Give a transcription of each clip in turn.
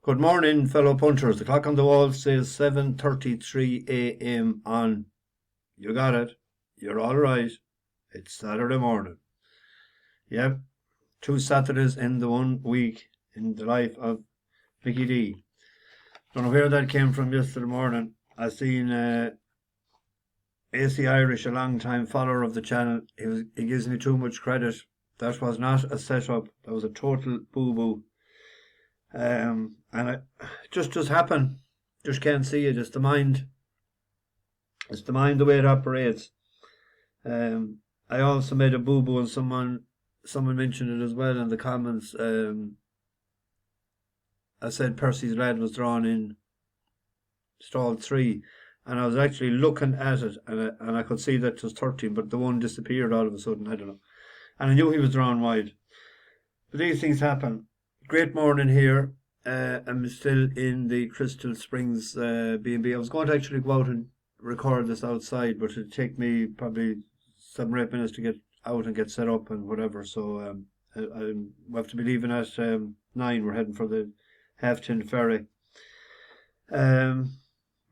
Good morning, fellow punchers. The clock on the wall says 7:33 a.m. on. You got it. You're all right. It's Saturday morning. Yep, 2 Saturdays in the 1 week in the life of Mickey D. Don't know where that came from yesterday morning. I seen AC Irish, a long time follower of the channel. He gives me too much credit. That was not a setup. That was a total boo-boo. And it just happened. Just can't see it. It's the mind. It's the mind, the way it operates. I also made a boo-boo, and someone mentioned it as well in the comments. I said Percy's lad was drawn in stall 3, and I was actually looking at it, and I could see that it was 13, but the one disappeared all of a sudden. I don't know, and I knew he was drawn wide. But these things happen. Great morning here. I'm still in the Crystal Springs B&B. I was going to actually go out and record this outside, but it'd take me probably 7 or 8 minutes to get out and get set up and whatever. So I have to be leaving at 9. We're heading for the Half-Tin ferry.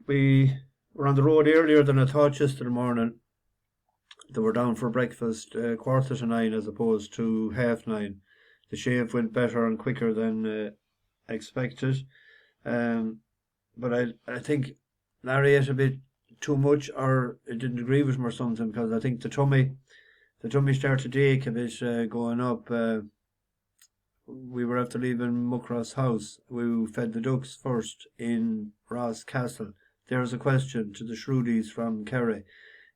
We were on the road earlier than I thought yesterday morning. They were down for breakfast 9:15 as opposed to 9:30. The shave went better and quicker than expected. But I think Larry ate a bit too much, or it didn't agree with him or something, because I think the tummy started to ache a bit going up. We were after leaving Muckross house. We fed the ducks first in Ross Castle. There's a question to the Shorties from Kerry.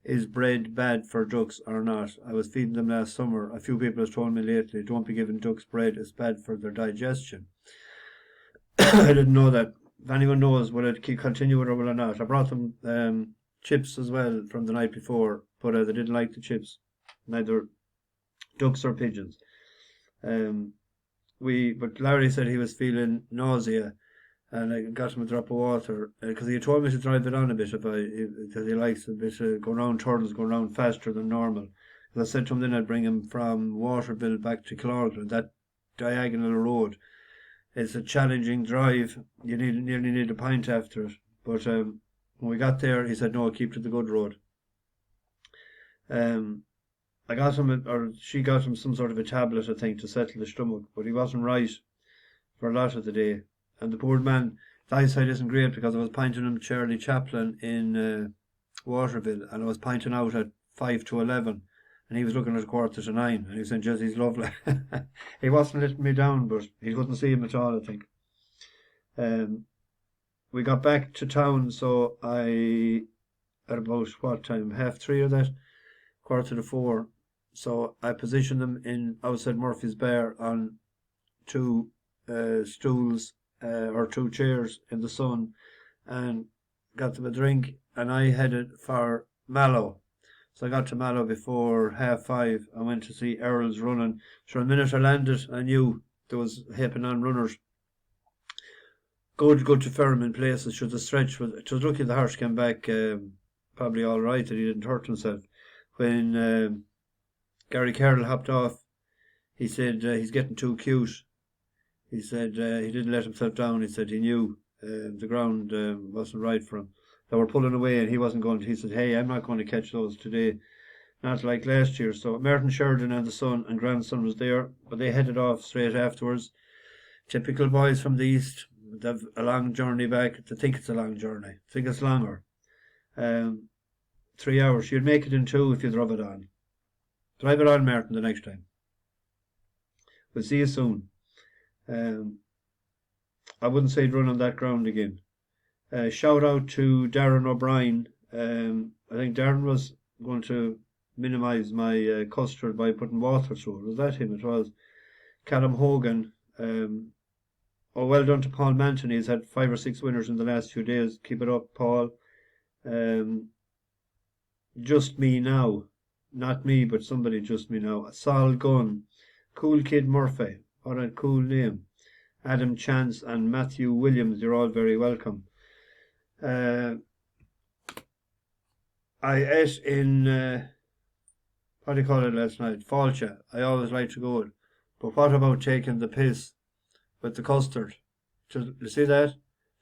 Is bread bad for ducks or not? I was feeding them last summer. A few people have told me lately, don't be giving ducks bread, it's bad for their digestion. I didn't know that. If anyone knows, will it continue with it or will it not? I brought them chips as well from the night before, but they didn't like the chips, neither ducks or pigeons. But Larry said he was feeling nausea, and I got him a drop of water, because he told me to drive it on a bit, because he likes a bit going round turtles, going round faster than normal. As I said to him then I'd bring him from Waterville back to Killarney, that diagonal road. It's a challenging drive. You nearly need a pint after it. But when we got there, he said, no, keep to the good road. I got him, or she got him some sort of a tablet, I think, to settle the stomach, but he wasn't right for a lot of the day. And the poor man, the eyesight isn't great, because I was pointing him Charlie Chaplin in Waterville, and I was pointing out at 5 to 11, and he was looking at 9:15, and he was saying, "Just, he's lovely." He wasn't letting me down, but he couldn't see him at all, I think. We got back to town, so at about what time? 3:30 or that? 3:45. So I positioned them in outside Murphy's Bar on 2 stools or 2 chairs in the sun, and got them a drink, and I headed for Mallow. So I got to Mallow before 5:30. I went to see Earls running. Sure, the minute I landed, I knew there was hipping on runners. Good to firm in places. Should the stretch was, it was lucky the horse came back probably all right, and he didn't hurt himself. When Gary Carroll hopped off, he said he's getting too cute. He said he didn't let himself down. He said he knew the ground wasn't right for him. They were pulling away, and he wasn't going to. He said, hey, I'm not going to catch those today. Not like last year. So Martin Sheridan and the son and grandson was there, but they headed off straight afterwards. Typical boys from the east. They've a long journey back. They think it's a long journey. I think it's longer. 3 hours. You'd make it in 2 if you drove it on. Drive it on, Martin, the next time. We'll see you soon. I wouldn't say run on that ground again. Shout out to Darren O'Brien. I think Darren was going to minimise my custard by putting water through it. Was that him? It was. Callum Hogan. Well done to Paul Manton. He's had 5 or 6 winners in the last few days. Keep it up, Paul. Just Me Now. Not me, but somebody just me now. Saul Gunn. Cool Kid Murphy. What a cool name. Adam Chance and Matthew Williams. You're all very welcome. I ate in, what do you call it last night? Falcha. I always like to go. But what about taking the piss with the custard? You see that?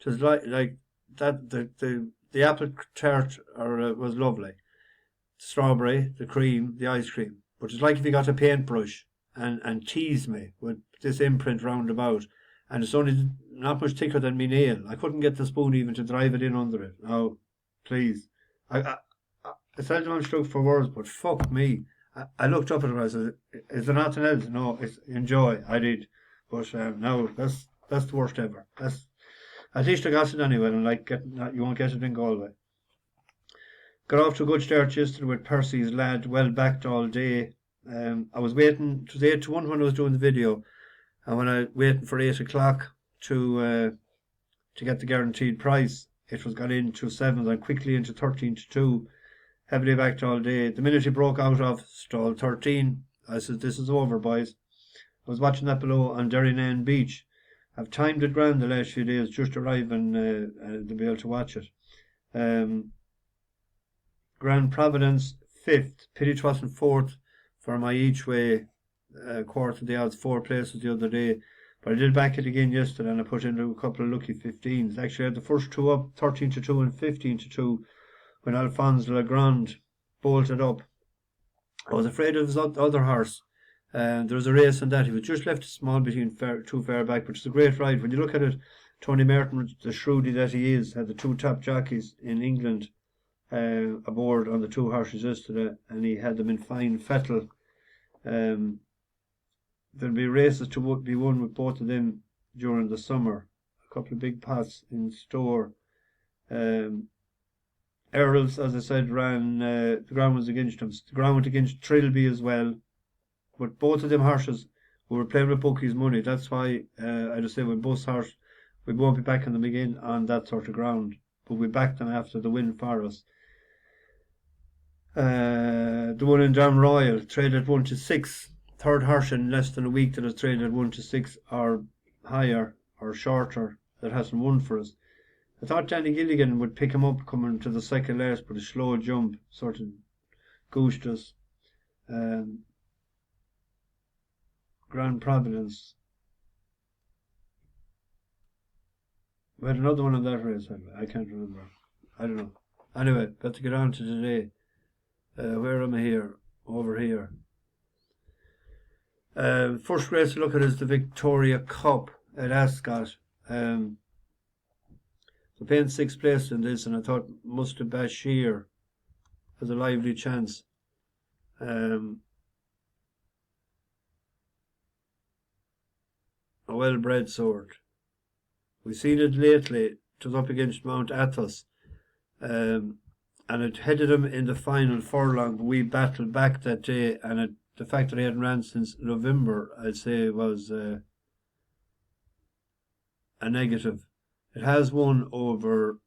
Just like that. The apple tart was lovely. Strawberry, the cream, the ice cream. But it's like if you got a paintbrush and teased me with this imprint round about, and it's only not much thicker than me nail. I couldn't get the spoon even to drive it in under it. Oh, please. I seldom I'm struck for words, but fuck me. I looked up at it and I said, is there nothing else? No, it's enjoy. I did. But no, that's the worst ever. That's at least I got it anyway, and like you won't get it in Galway. Got off to a good start yesterday with Percy's lad, well backed all day. I was waiting, it was 8 to 1 when I was doing the video, and when I waiting for 8 o'clock to get the guaranteed price, it was got into 7 and quickly into 13 to 2, heavily backed all day. The minute he broke out of stall 13, I said, this is over, boys. I was watching that below on Derrynane Beach. I've timed it grand the last few days, just arriving to be able to watch it. Grand Providence 5th, pity it wasn't 4th for my each way quarter the odds, 4 places the other day. But I did back it again yesterday and I put into a couple of lucky 15s. Actually I had the first 2 up, 13 to 2 and 15 to 2 when Alphonse Legrand bolted up. I was afraid of his other horse. There was a race on that. He was just left small between too far back, but it's a great ride. When you look at it, Tony Merton, the shrewdy that he is, had the 2 top jockeys in England aboard on the 2 horses yesterday, and he had them in fine fettle. There'll be races to be won with both of them during the summer. A couple of big pots in store. Earls, as I said, ran the ground was against him. The ground went against Trilby as well. But both of them horses who were playing with bookies' money. That's why I just say with both horses, we won't be backing them again on that sort of ground. But we backed them after the win for us. The one in Dam Royal traded 1 to 6. Third horse in less than a week that has traded 1 to 6 or higher or shorter that hasn't won for us. I thought Danny Gilligan would pick him up coming to the second last, but a slow jump sort of goosed us. Grand Providence. We had another one on that race. I can't remember. I don't know. Anyway, got to get on to today. Where am I here? Over here. First race to look at is the Victoria Cup at Ascot. So paying 6th place in this, and I thought Mostabshir has a lively chance. A well-bred sort. We've seen it lately. It was up against Mount Athos. And it headed him in the final furlong. We battled back that day, and the fact that he hadn't ran since November, I'd say, was a negative. It has won over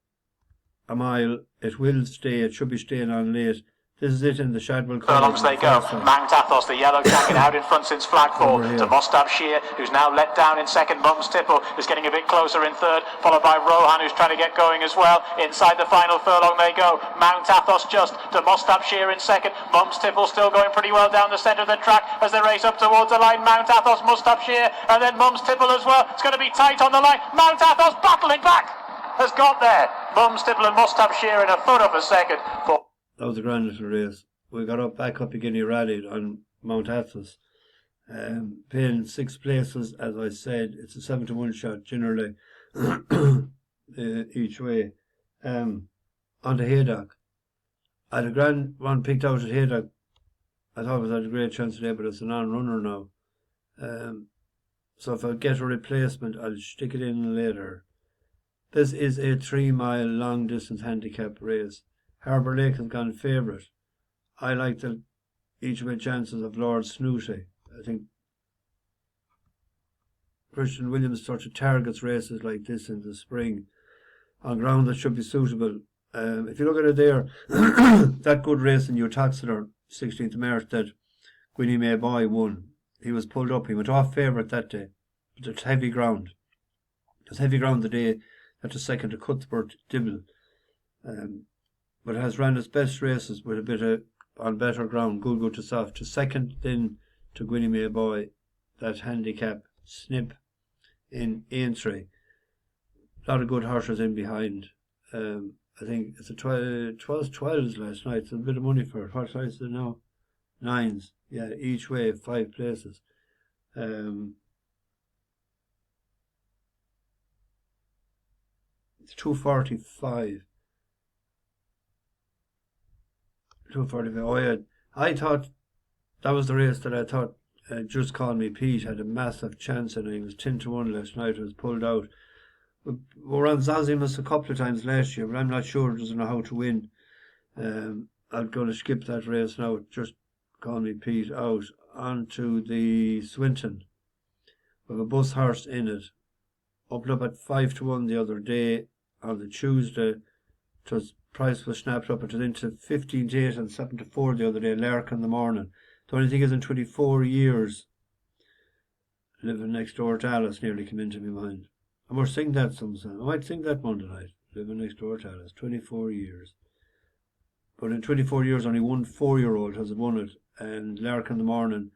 a mile. It will stay. It should be staying on late. This is it in the Shadwell furlongs they go. Mount Athos, the yellow jacket, out in front since flagfall. To Mostabshir, who's now let down in second. Mums Tipple is getting a bit closer in third, followed by Rohan, who's trying to get going as well. Inside the final furlong they go. Mount Athos just to Mostabshir in second. Mums Tipple still going pretty well down the centre of the track as they race up towards the line. Mount Athos, Mostabshir, and then Mums Tipple as well. It's going to be tight on the line. Mount Athos battling back has got there. Mums Tipple and Mostabshir in a foot of a second. That was a grand little race. We got back up again. He rallied on Mount Athos. Paying 6 places, as I said, it's a 7 to 1 shot generally each way. On the Haydock. I had a grand one picked out at Haydock. I thought it had a great chance today, but it's a non-runner now. So if I get a replacement, I'll stick it in later. This is a 3-mile long distance handicap race. Harbour Lake has gone favourite. I like the each way chances of Lord Snootie. I think Christian Williams sort of targets races like this in the spring on ground that should be suitable. If you look at it there, that good race in Uttoxeter, 16th of March, that Gwynny May Boy won. He was pulled up. He went off favourite that day. But it's heavy ground. It's heavy ground the day that the second to Cuthbert Dibble. But it has ran its best races with a bit on better ground, good to soft. To second, then to Gwynny May Boy, that handicap snip in Aintree. A lot of good horses in behind. I think it's a 12s last night. It's a bit of money for it. What size is it now? 9s. Yeah, each way, 5 places. It's 245. 245. Oh yeah, I thought that was the race that I thought Just Call Me Pete had a massive chance in. He was 10-1 last night. It was pulled out. We were on Zosimus a couple of times last year, but I'm not sure. Doesn't know how to win. I'm going to skip that race now. Just Call Me Pete out onto the Swinton. We have a bus horse in it. Opened up at 5-1 the other day on the Tuesday. Price was snapped up. It was into 15-8 and 7-4 the other day. Lark in the Mornin. The only thing is, in 24 years, living next door to Alice nearly came into my mind. I must sing that sometime. I might sing that Monday night. Living next door to Alice. 24 years. But in 24 years, only one 4-year-old has won it. And Lark in the Mornin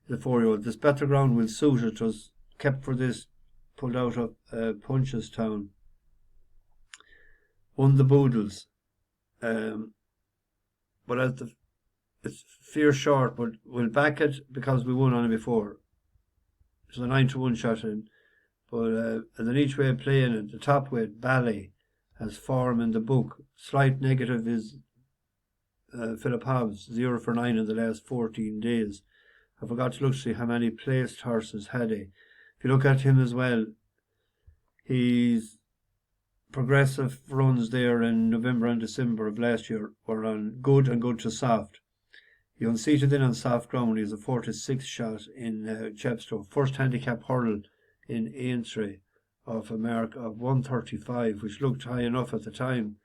is a 4-year-old. This better ground will suit it. It was kept for this. Pulled out of Punchestown. Won the Boodles. But it's fair short, but we'll back it because we won on it before. It's a 9-1 shot in. But as an each way playing it, the top weight, Ballee, has form in the book. Slight negative is Philip Hobbs, 0 for 9 in the last 14 days. I forgot to look to see how many placed horses had he. If you look at him as well, he's progressive runs there in November and December of last year were on good and good to soft. He unseated in on soft ground. He was a 46 shot in Chepstow. First handicap hurl in Aintree of America of 135, which looked high enough at the time.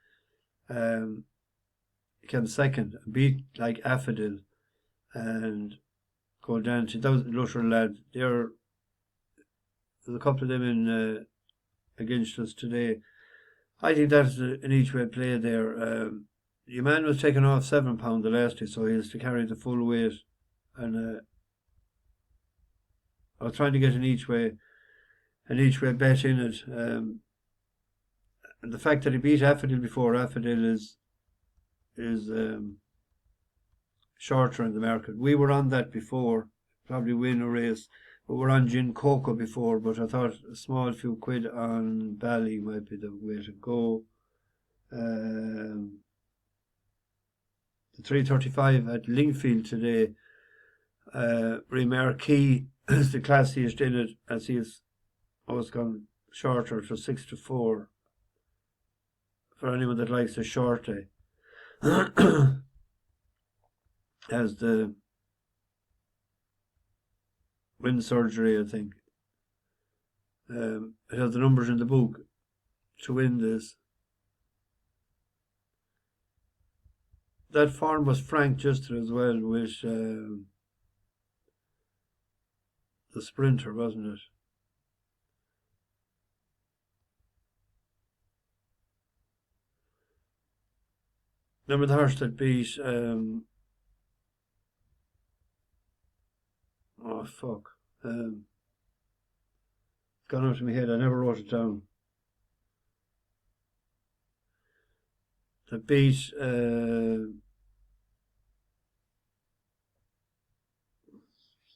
Came second, beat like Affadil and go down to those Lusher lad. There's a couple of them in against us today. I think that's an each way play there. Your man was taken off £7 the last day, so he has to carry the full weight. And I was trying to get an each way bet in it. And the fact that he beat Affadil before, Affadil is shorter in the market. We were on that before, probably win a race. But we're on Gin Coco before, but I thought a small few quid on Ballee might be the way to go. The 335 at Lingfield today. Remarquee is the classiest in it, as he has always gone shorter to 6-4 for anyone that likes a shorty. As the wind surgery, I think. It has the numbers in the book to win this. That form was Frank Juster as well with the Sprinter, wasn't it? Remember the horse that beat oh fuck. It's gone out of my head. I never wrote it down. That beat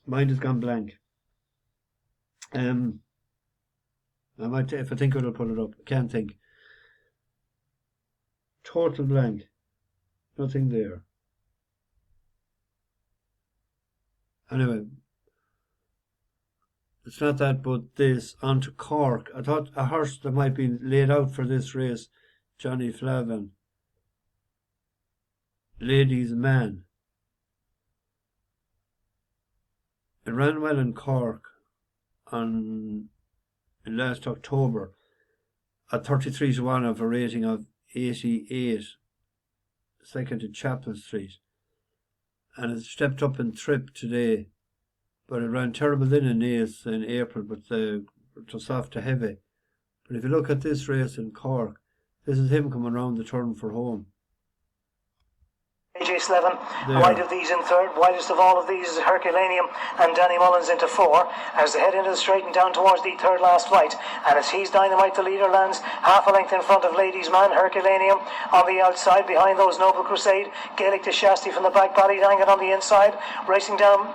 mind has gone blank. I might, if I think of it, I'll put it up. I can't think. Total blank. Nothing there. Anyway, it's not that, but this. On to Cork. I thought a horse that might be laid out for this race, Johnny Flavin. Ladyeze Man. It ran well in Cork in last October at 33-1 of a rating of 88, second to Chapel Street, and it stepped up in trip today, but it ran terrible then in Naas in April, but it was soft to heavy. But if you look at this race in Cork, this is him coming round the turn for home. JJ Slevin. There. Wide of these in third. Widest of all of these is Herculaneum and Danny Mullins into 4 as they head into the straight and down towards the third last flight. And as He's Dynamite, the leader, lands half a length in front of Ladies Man. Herculaneum on the outside behind those Noble Crusade. Gaelic de Shasty from the back. Ballee on the inside, racing down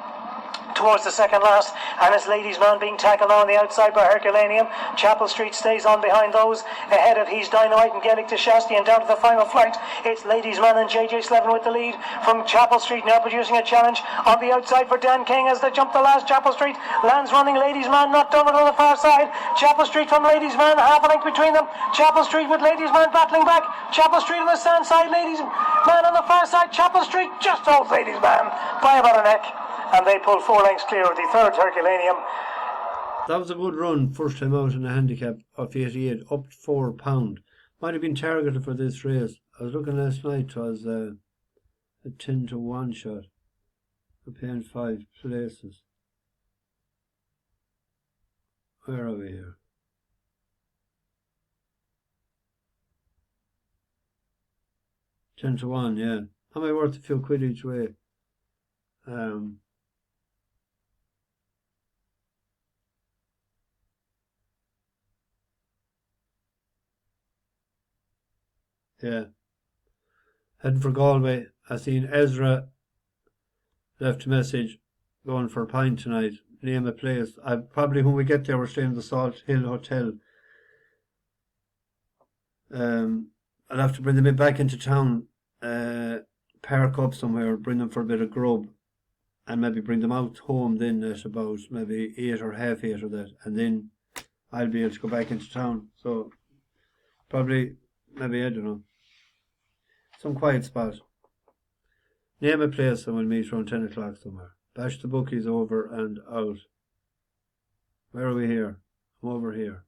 towards the second last, and it's Ladies Man being tackled on the outside by Herculaneum. Chapel Street stays on behind those, ahead of He's Dynamite and Gaelic de Shasty, and down to the final flight it's Ladies Man and JJ Slevin with the lead from Chapel Street, now producing a challenge on the outside for Dan King as they jump the last. Chapel Street lands running. Ladies Man knocked over to the far side. Chapel Street from Ladies Man, half a length between them. Chapel Street with Ladies Man battling back. Chapel Street on the stand side, Ladies Man on the far side. Chapel Street just holds Ladies Man by about a neck, and they pull 4 lengths clear of the third, Herculaneum. That was a good run, first time out in a handicap of 88, up £4. Might have been targeted for this race. I was looking last night, it was a 10 to 1 shot. We're paying 5 places. Where are we here? Ten to 1, yeah. Am I worth a few quid each way? Yeah. Heading for Galway. I seen Ezra left a message going for a pint tonight. Name a place. I probably, when we get there, we're staying at the Salt Hill Hotel. I'll have to bring them back into town, park up somewhere, bring them for a bit of grub, and maybe bring them out home then at about maybe 8 or half 8 or that, and then I'll be able to go back into town. So probably, maybe, I don't know, some quiet spot. Name a place and we'll meet around 10 o'clock somewhere. Bash the bookies over and out. Where are we here? I'm over here.